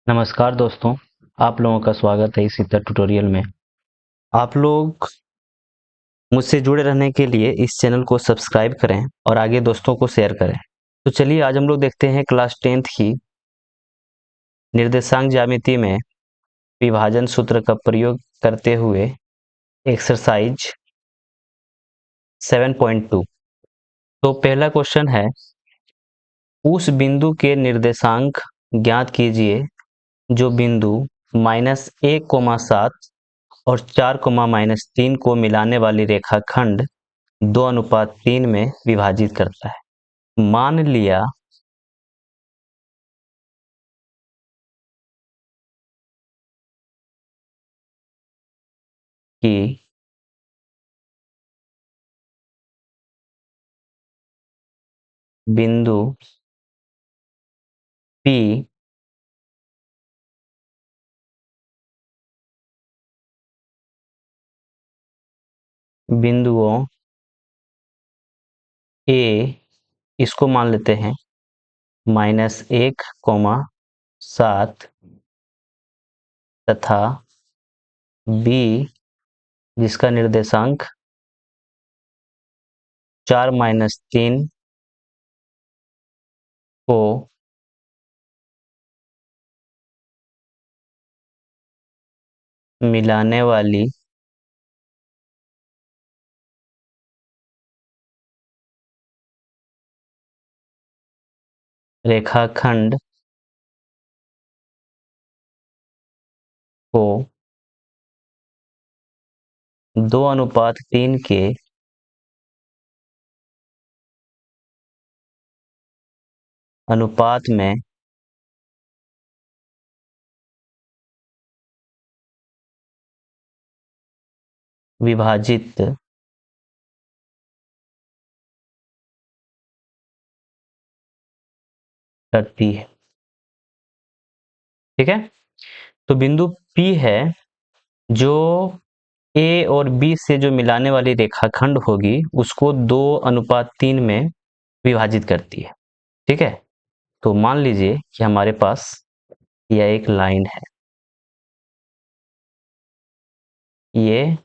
नमस्कार दोस्तों, आप लोगों का स्वागत है इस ट्यूटोरियल में। आप लोग मुझसे जुड़े रहने के लिए इस चैनल को सब्सक्राइब करें और आगे दोस्तों को शेयर करें। तो चलिए आज हम लोग देखते हैं क्लास 10th की निर्देशांक ज्यामिति में विभाजन सूत्र का प्रयोग करते हुए एक्सरसाइज 7.2। तो पहला क्वेश्चन है, उस बिंदु के निर्देशांक ज्ञात कीजिए जो बिंदु -1,7 और 4,-3 को मिलाने वाली रेखाखंड 2:3 में विभाजित करता है। मान लिया कि बिंदु P बिंदुओं A, इसको मान लेते हैं -1,7 तथा B जिसका निर्देशांक 4-3 को मिलाने वाली रेखाखंड को 2:3 के अनुपात में विभाजित करती है। ठीक है, तो बिंदु P है जो A और B से जो मिलाने वाली रेखाखंड होगी उसको 2:3 में विभाजित करती है। ठीक है, तो मान लीजिए कि हमारे पास यह एक लाइन है, ये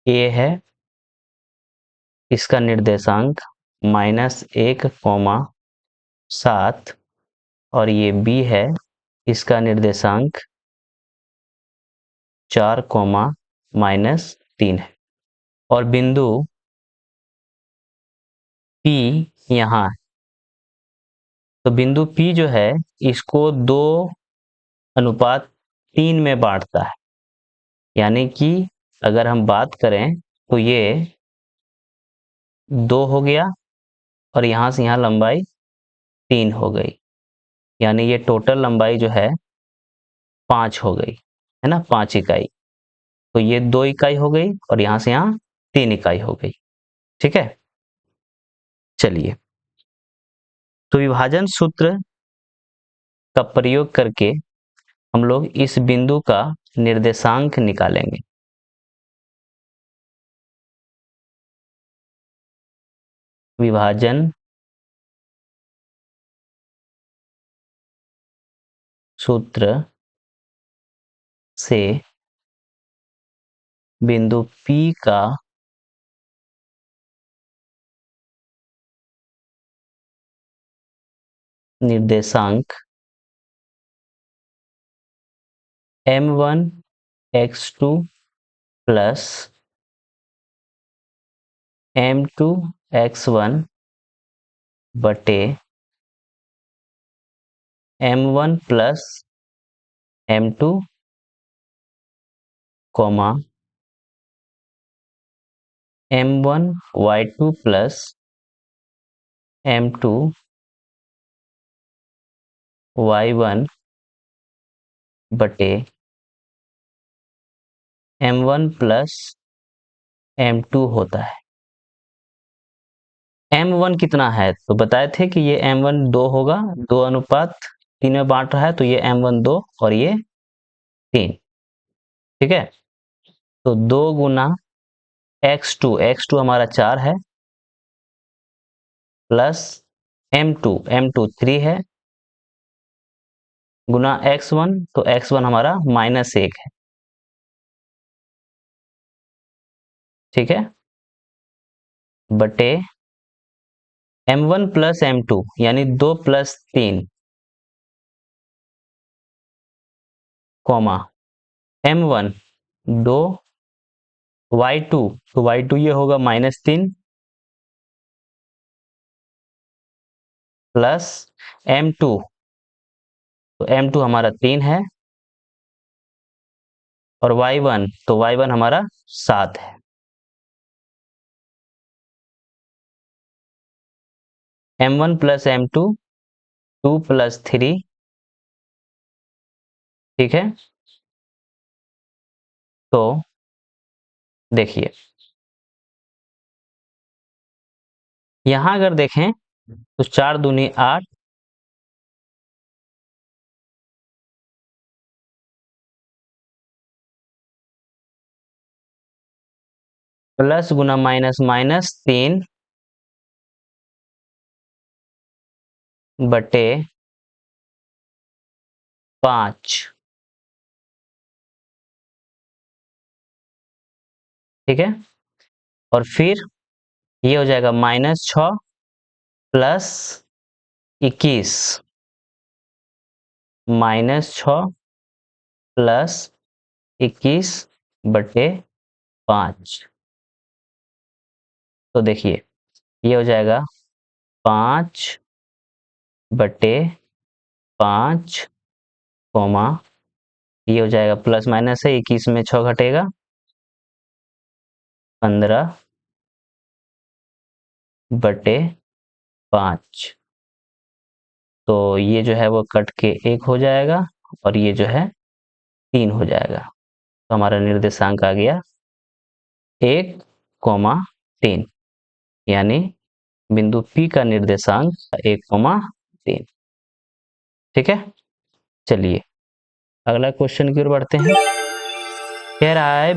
A है, इसका निर्देशांक -1,7 और ये B है, इसका निर्देशांक 4,-3 है और बिंदु P यहाँ है। तो बिंदु P जो है इसको 2:3 में बांटता है, यानी कि अगर हम बात करें तो ये 2 हो गया और यहाँ से यहाँ लंबाई 3 हो गई, यानी ये टोटल लंबाई जो है 5 हो गई, है ना, 5 इकाई। तो ये 2 इकाई हो गई और यहाँ से यहाँ 3 इकाई हो गई। ठीक है, चलिए तो विभाजन सूत्र का प्रयोग करके हम लोग इस बिंदु का निर्देशांक निकालेंगे। विभाजन सूत्र से बिंदु P का निर्देशांक m1x2 प्लस m2x1 बटे m1 plus m2 comma m1y2 plus m2y1 बटे m1 प्लस m2 होता है। m1 कितना है तो बताए थे कि ये m1 2 होगा, 2:3 में बांट रहा है तो ये m1 2 और ये 3। ठीक है, तो 2 गुना x2 हमारा 4 है प्लस m2 3 है गुना x1, तो x1 हमारा -1 है, ठीक है, बटे m1 प्लस m2 यानी 2 प्लस 3, कॉमा m1 2, y2, तो y2 ये होगा -3 प्लस m2, तो m2 हमारा 3 है, और y1, तो y1 हमारा 7 है। m1 प्लस m2 2 प्लस 3, ठीक है, तो देखिए यहां अगर देखें तो 4 दूनी 8, प्लस गुना माइनस माइनस 3 बटे 5, ठीक है, और फिर ये हो जाएगा -6 प्लस 21, -6 प्लस 21 बटे 5, तो देखिए ये हो जाएगा 5 बटे 5, कॉमा ये हो जाएगा प्लस माइनस है, 21 में 6 घटेगा 15 बटे 5, तो ये जो है वो कट के 1 हो जाएगा, और ये जो है 3 हो जाएगा, तो हमारा निर्देशांक आ गया 1,3, यानी बिंदु P का निर्देशांक 1,3, ठीक है। चलिए अगला क्वेश्चन की ओर बढ़ते हैं। कह रहा है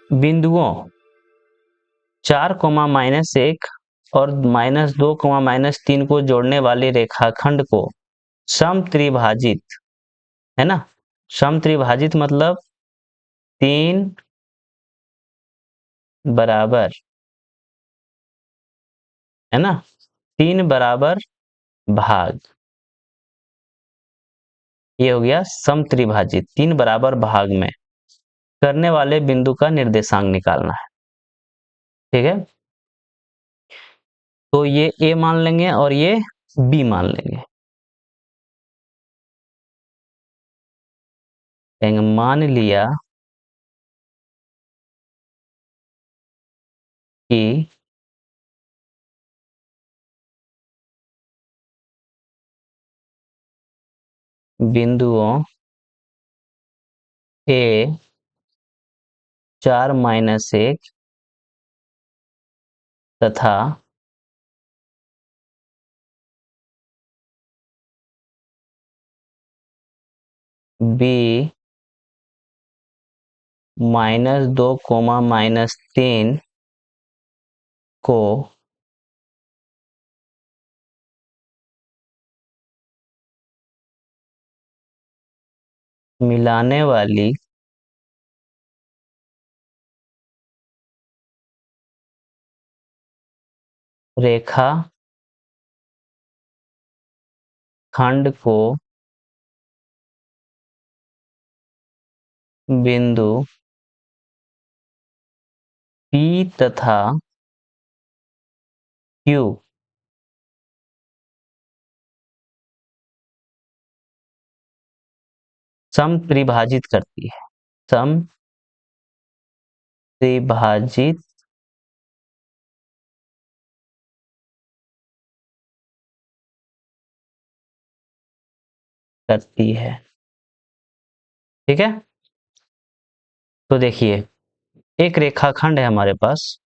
बिंदुओं 4, -1 और -2, -3 को जोड़ने वाले रेखाखंड को समत्रिभाजित, है ना, समत्रिभाजित मतलब 3 बराबर, है ना, 3 बराबर भाग, ये हो गया समत्रिभाजित, 3 बराबर भाग में करने वाले बिंदु का निर्देशांक निकालना है, ठीक है, तो ये A मान लेंगे और ये B मान लेंगे। मान लिया कि बिंदुओं A 4 -1 तथा B -2, -3 को मिलाने वाली रेखा खंड को बिंदु P तथा Q समत्रिभाजित करती है, समत्रिभाजित करती है, ठीक है। तो देखिए एक रेखाखंड है हमारे पास,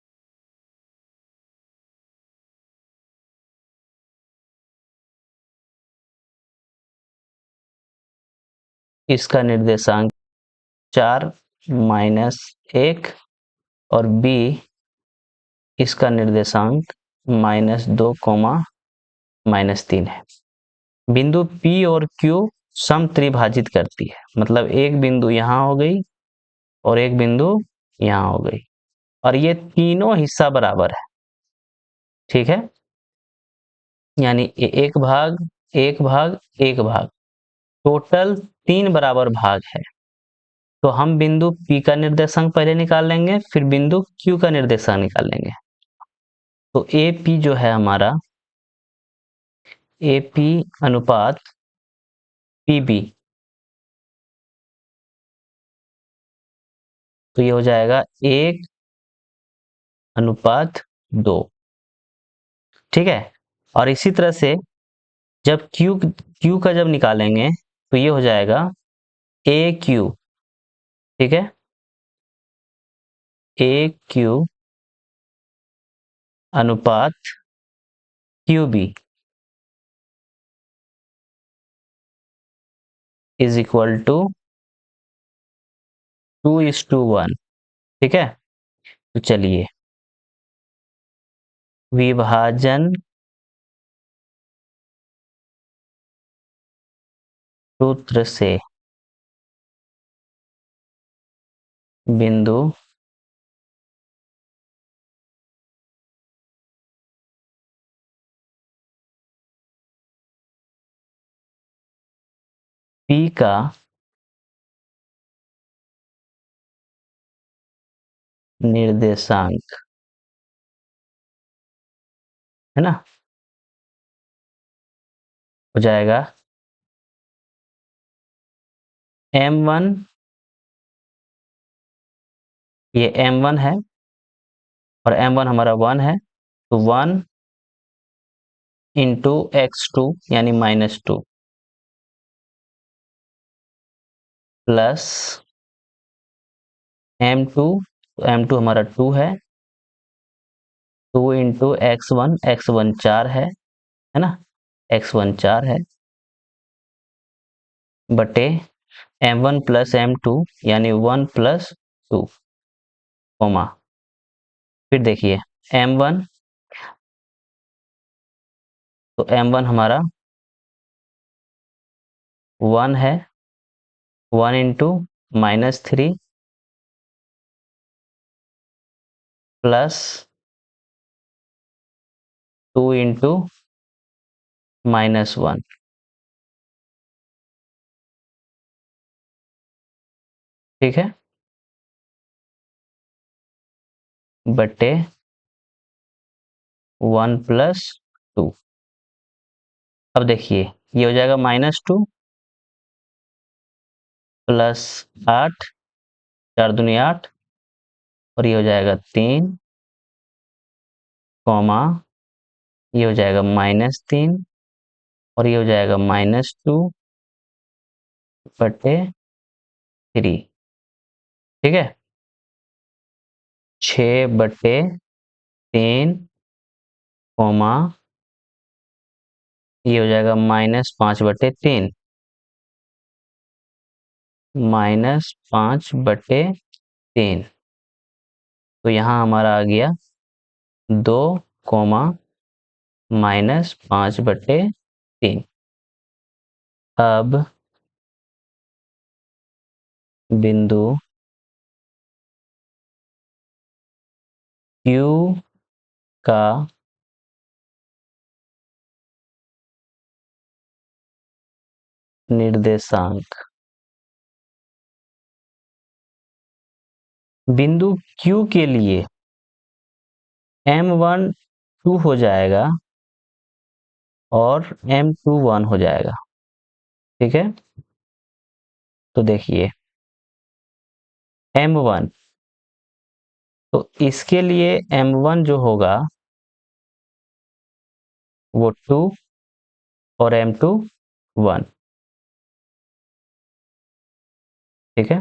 इसका निर्देशांक 4 -1 और B इसका निर्देशांक -2, -3 है। बिंदु P और Q सम त्रिभाजित करती है, मतलब एक बिंदु यहाँ हो गई और एक बिंदु यहाँ हो गई, और ये तीनों हिस्सा बराबर है। ठीक है, यानी एक भाग, एक भाग, एक भाग, टोटल 3 बराबर भाग है। तो हम बिंदु P का निर्देशांक पहले निकाल लेंगे, फिर बिंदु Q का निर्देशांक निकाल लेंगे। तो AP जो है हमारा, AP अनुपात PB, तो ये हो जाएगा 1:2। ठीक है, और इसी तरह से जब Q का जब निकालेंगे तो ये हो जाएगा AQ। ठीक है, AQ अनुपात QB इज इक्वल टू 2:1। ठीक है, तो चलिए, विभाजन सूत्र से बिंदु P का निर्देशांक, है ना, हो जाएगा M1, ये M1 है और M1 हमारा 1 है, तो 1 इंटू x2 यानी -2 प्लस M2, तो M2 हमारा 2 है, 2 इंटू x1, x1 4 है ना, x1 4 है, बटे M1 प्लस M2 यानी 1 प्लस 2, कोमा, फिर देखिए M1, तो M1 हमारा 1 है, 1 इंटू -3 प्लस 2 इंटू -1, ठीक है, बटे 1 प्लस 2। अब देखिए ये हो जाएगा -2 प्लस 8, 4 दूनी 8, और ये हो जाएगा 3, कॉमा, ये हो जाएगा -3 और ये हो जाएगा -2 बटे 3। ठीक है, 6/3, कॉमा, ये हो जाएगा -5/3, -5/3, तो यहाँ हमारा आ गया 2, -5/3। अब बिंदु Q का निर्देशांक, बिंदु Q के लिए M1 2 हो जाएगा और M2 1 हो जाएगा। ठीक है, तो देखिए M1, तो इसके लिए M1 जो होगा वो 2 और M2 1। ठीक है,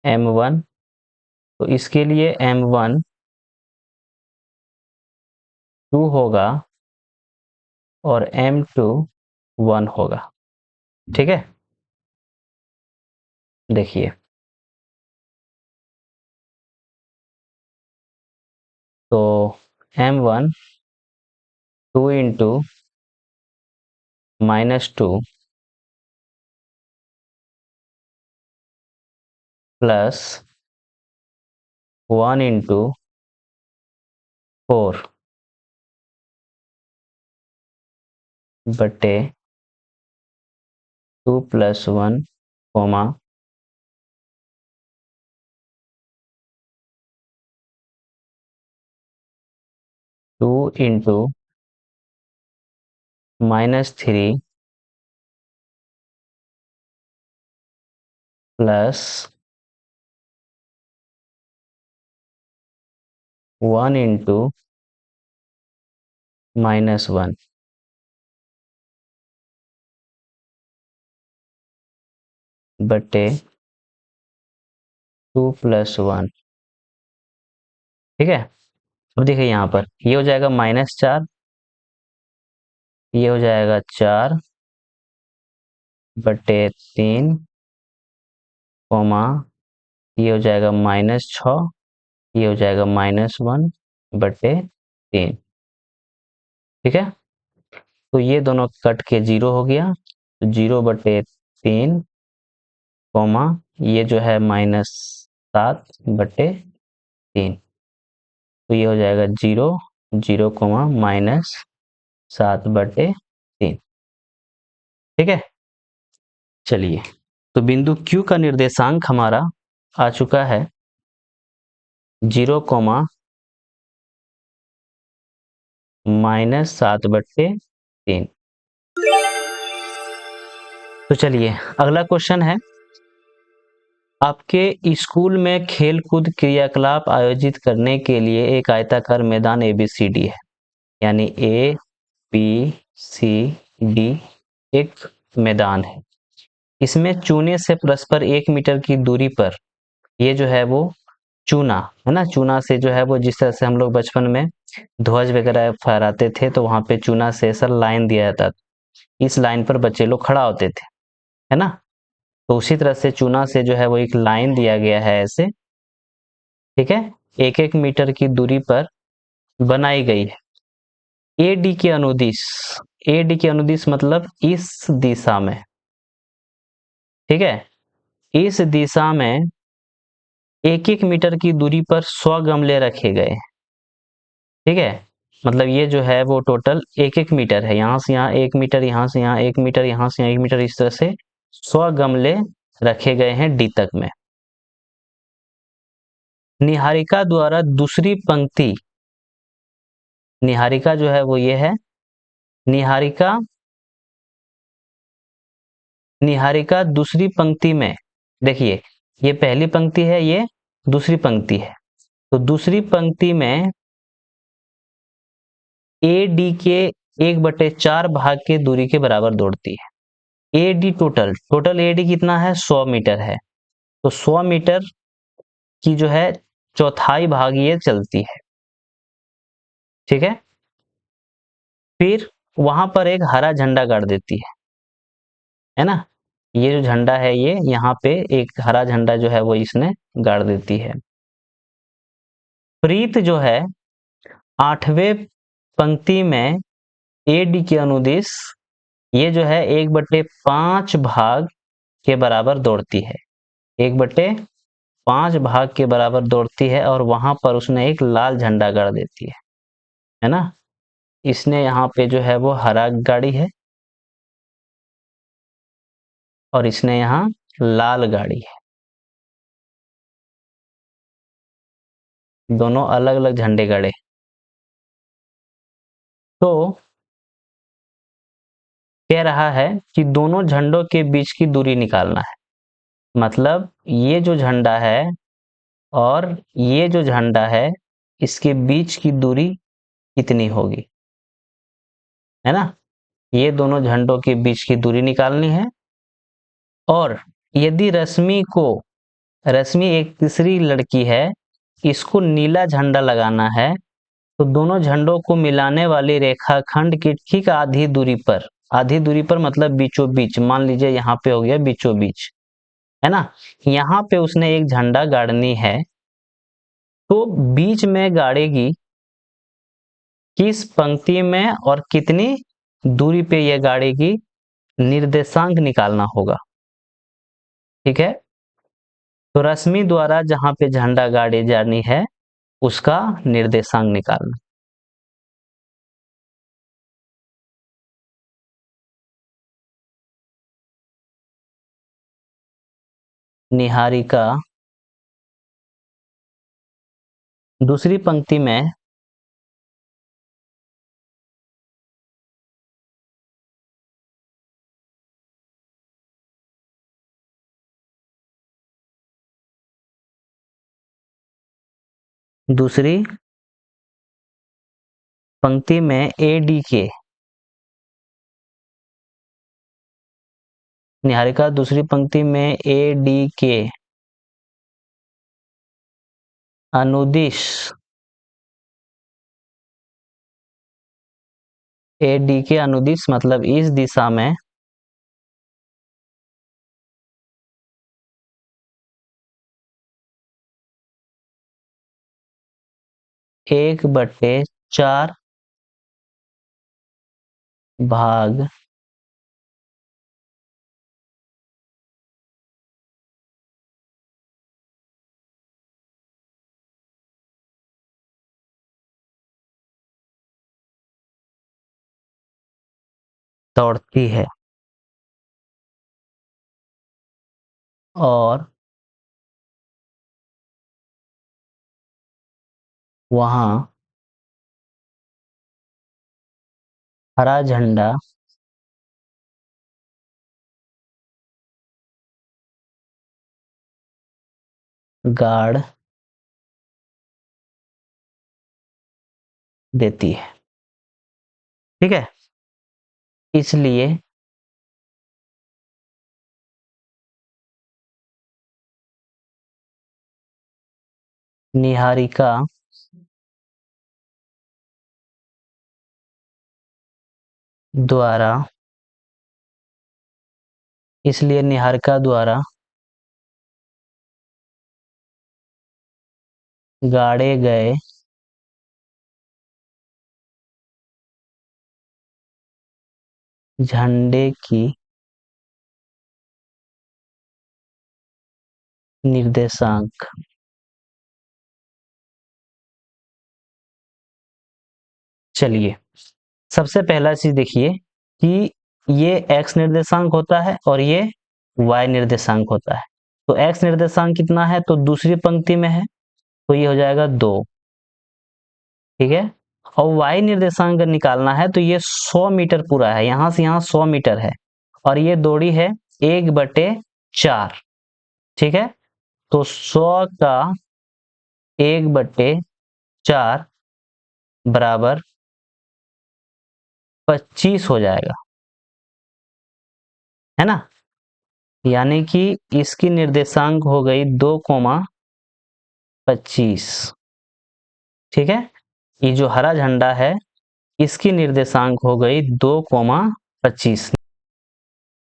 M1, तो इसके लिए M1 2 होगा और M2 1 होगा। ठीक है, देखिए, तो M1 2 इंटू -2 प्लस 1 इंटू 4 बटे 2 plus 1 comma 2 into -3 plus 1 into -1 बटे 2 प्लस 1। ठीक है, अब देखिए यहाँ पर ये हो जाएगा -4, ये हो जाएगा 4 बटे 3 कोमा ये हो जाएगा -6, ये हो जाएगा -1 बटे 3। ठीक है, तो ये दोनों कट के 0 हो गया, तो 0 बटे 3 कोमा ये जो है -7 बटे 3, तो ये हो जाएगा 0 0 कोमा -7 बटे 3। ठीक है, चलिए, तो बिंदु Q का निर्देशांक हमारा आ चुका है 0 कोमा -7 बटे 3। तो चलिए, अगला क्वेश्चन है, आपके स्कूल में खेल कूद क्रियाकलाप आयोजित करने के लिए एक आयताकार मैदान ABCD है, यानी ABCD एक मैदान है। इसमें चूने से परस्पर 1 मीटर की दूरी पर ये जो है वो चूना है ना, चूना से जो है वो जिस तरह से हम लोग बचपन में ध्वज वगैरह फहराते थे तो वहां पे चूना से ऐसा लाइन दिया जाता था, इस लाइन पर बच्चे लोग खड़ा होते थे, है ना। तो उसी तरह से चूना से जो है वो एक लाइन दिया गया है ऐसे। ठीक है, 1-1 मीटर की दूरी पर बनाई गई है। AD के अनुदिश, AD के अनुदिश मतलब इस दिशा में। ठीक है, इस दिशा में 1-1 मीटर की दूरी पर 100 गमले रखे गए। ठीक है, मतलब ये जो है वो टोटल 1-1 मीटर है, यहाँ से यहाँ 1 मीटर, यहाँ से यहाँ 1 मीटर, यहाँ से यहाँ 1 मीटर, इस तरह से 100 गमले रखे गए हैं D तक में। निहारिका द्वारा दूसरी पंक्ति, निहारिका जो है वो ये है, निहारिका निहारिका दूसरी पंक्ति में, देखिए ये पहली पंक्ति है, ये दूसरी पंक्ति है, तो दूसरी पंक्ति में AD के 1/4 भाग के दूरी के बराबर दौड़ती है। AD टोटल AD कितना है, 100 मीटर है, तो 100 मीटर की जो है चौथाई भाग ये चलती है। ठीक है, फिर वहां पर एक हरा झंडा गाड़ देती है ना, ये जो झंडा है ये यहाँ पे एक हरा झंडा जो है वो इसने गाड़ देती है। प्रीत जो है 8वें पंक्ति में AD के अनुदिश ये जो है 1/5 भाग के बराबर दौड़ती है, 1/5 भाग के बराबर दौड़ती है, और वहां पर उसने एक लाल झंडा गाड़ देती है ना। इसने यहाँ पे जो है वो हरा गाड़ी है और इसने यहाँ लाल गाड़ी है, दोनों अलग अलग झंडे गाड़े। तो कह रहा है कि दोनों झंडों के बीच की दूरी निकालना है, मतलब ये जो झंडा है और ये जो झंडा है इसके बीच की दूरी कितनी होगी, है ना। ये दोनों झंडों के बीच की दूरी निकालनी है, और यदि रश्मि एक तीसरी लड़की है, इसको नीला झंडा लगाना है, तो दोनों झंडों को मिलाने वाली रेखाखंड की ठीक आधी दूरी पर मतलब बीचों बीच, मान लीजिए यहाँ पे हो गया बीचों बीच, है ना, यहाँ पे उसने एक झंडा गाड़नी है, तो बीच में गाड़ेगी किस पंक्ति में और कितनी दूरी पे यह गाड़ेगी, निर्देशांक निकालना होगा। ठीक है, तो रश्मि द्वारा जहां पे झंडा गाड़ी जानी है उसका निर्देशांक निकालना। निहारिका दूसरी पंक्ति में दूसरी पंक्ति में ADK, निहारिका दूसरी पंक्ति में ADK अनुदिश, ADK अनुदिश मतलब इस दिशा में एक बटे 4 भाग दौड़ती है और वहां हरा झंडा गाड़ देती है। ठीक है, इसलिए निहारिका द्वारा इसलिए निहारिका द्वारा गाड़े गए झंडे की निर्देशांक चलिए सबसे पहला चीज देखिए कि ये x निर्देशांक होता है और ये y निर्देशांक होता है। तो x निर्देशांक कितना है तो दूसरी पंक्ति में है तो ये हो जाएगा 2। ठीक है, और y निर्देशांक निकालना है तो ये 100 मीटर पूरा है, यहां से यहां 100 मीटर है और ये दूरी है 1/4। ठीक है, तो 100 का 1/4 बराबर 25 हो जाएगा, है ना। यानी कि इसकी निर्देशांक हो गई 2,25। ठीक है, ये जो हरा झंडा है इसकी निर्देशांक हो गई 2,25।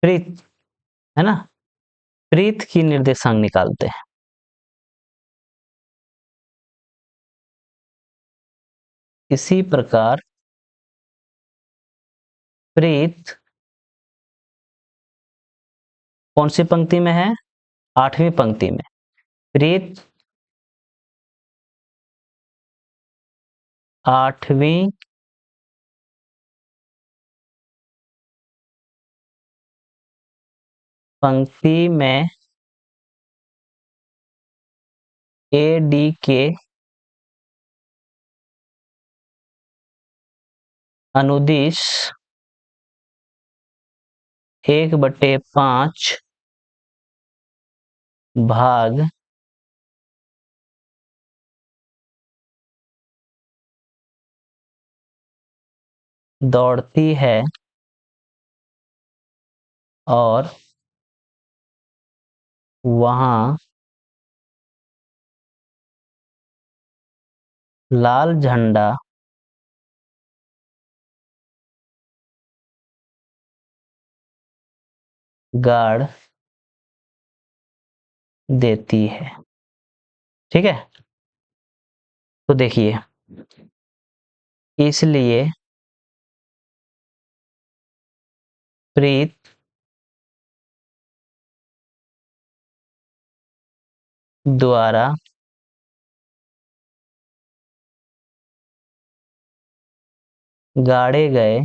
प्रीत, है ना, प्रीत की निर्देशांक निकालते हैं। इसी प्रकार प्रीत कौन सी पंक्ति में है 8वीं पंक्ति में। प्रीत 8वीं पंक्ति में ADK अनुदिश 1/5 भाग दौड़ती है और वहां लाल झंडा गाड़ देती है। ठीक है, तो देखिए इसलिए प्रीत द्वारा गाड़े गए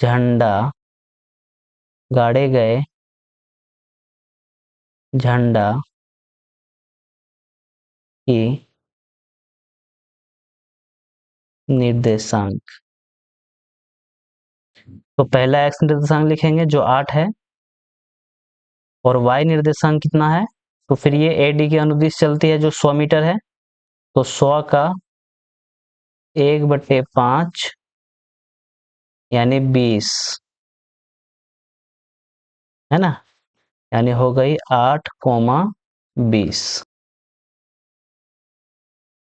झंडा गाड़े गए झंडा की निर्देशांक। तो पहला x निर्देशांक लिखेंगे जो 8 है, और y निर्देशांक कितना है, तो फिर ये AD की अनुदिश चलती है जो 100 मीटर है, तो 100 का 1/5 यानी 20, है ना, यानी हो गई 8,20।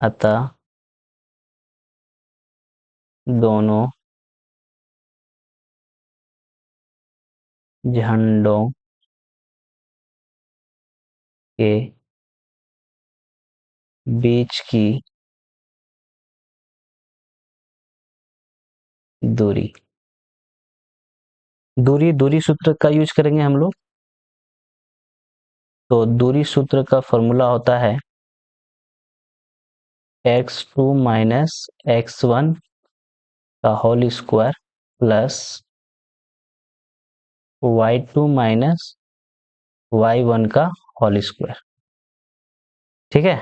अतः दोनों झंडों के बीच की दूरी, दूरी सूत्र का यूज करेंगे हम लोग। तो दूरी सूत्र का फॉर्मूला होता है x2 माइनस x1 का whole square plus y2 minus y1 का होल स्क्वायर। ठीक है,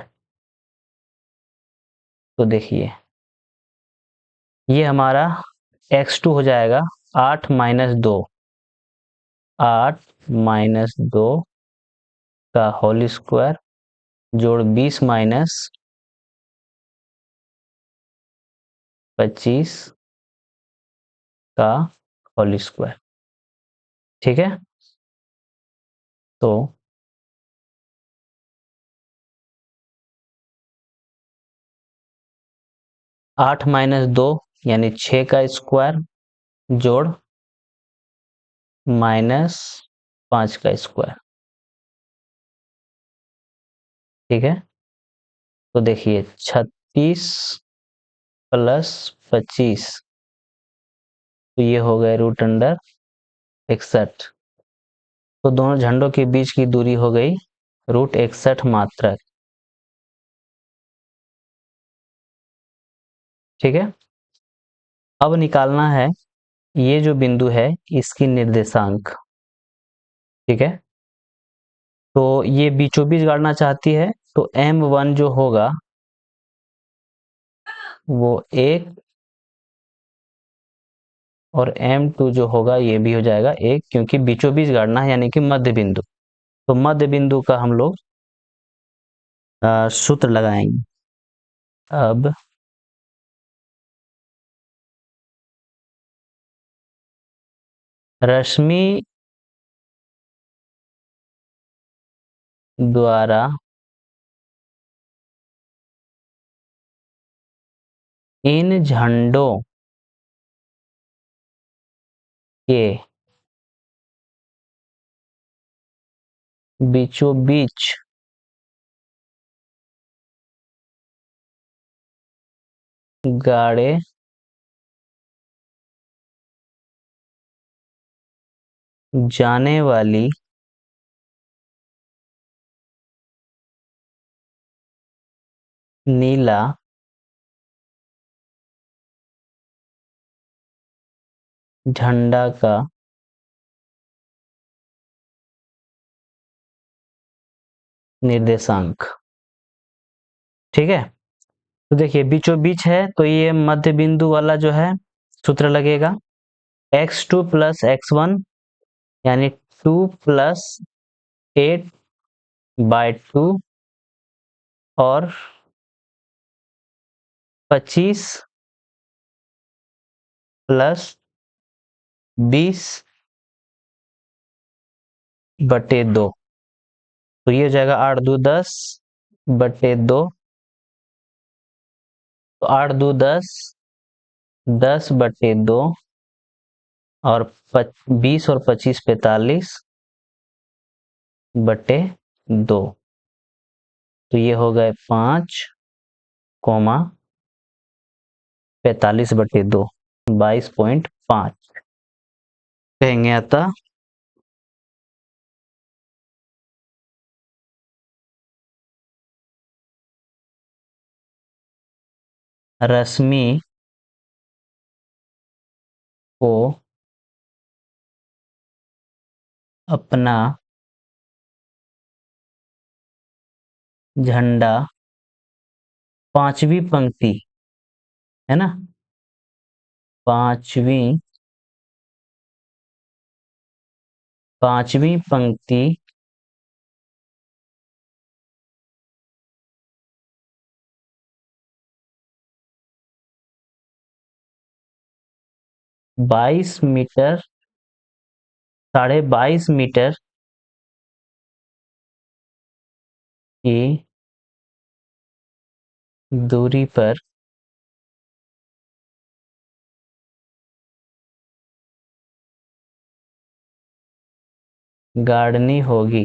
तो देखिए ये हमारा x2 हो जाएगा 8 माइनस 2 का होल स्क्वायर जोड़ 20 माइनस 25 का होल स्क्वायर। ठीक है, तो 8 माइनस 2 यानी 6 का स्क्वायर जोड़ माइनस 5 का स्क्वायर। ठीक है, तो देखिए 36 प्लस 25, तो ये हो गए √61। तो दोनों झंडों के बीच की दूरी हो गई √61 मात्रक। ठीक है, अब निकालना है ये जो बिंदु है इसकी निर्देशांक। ठीक है, तो ये बीचों बीच गाड़ना चाहती है, तो M1 जो होगा वो 1, और M2 जो होगा ये भी हो जाएगा 1, क्योंकि बीचों बीच गाड़ना है यानी कि मध्य बिंदु। तो मध्य बिंदु का हम लोग सूत्र लगाएंगे। अब रश्मि द्वारा इन झंडों के बीचों बीच गाड़े जाने वाली नीला झंडा का निर्देशांक। ठीक है, तो देखिए बीचों बीच है तो ये मध्य बिंदु वाला जो है सूत्र लगेगा x2 प्लस x1 यानी 2 प्लस 8/2 और 25 प्लस 20/2, तो ये हो जाएगा 8×2 = 10/2, तो 8×2 = 10/2 और 20 और 25 45/2, तो ये हो गए 5, 45/2, 22.5 कहेंगे अतः रश्मि को अपना झंडा पांचवी पंक्ति, है ना, पांचवी पंक्ति बाईस मीटर 22.5 मीटर की दूरी पर गाड़नी होगी।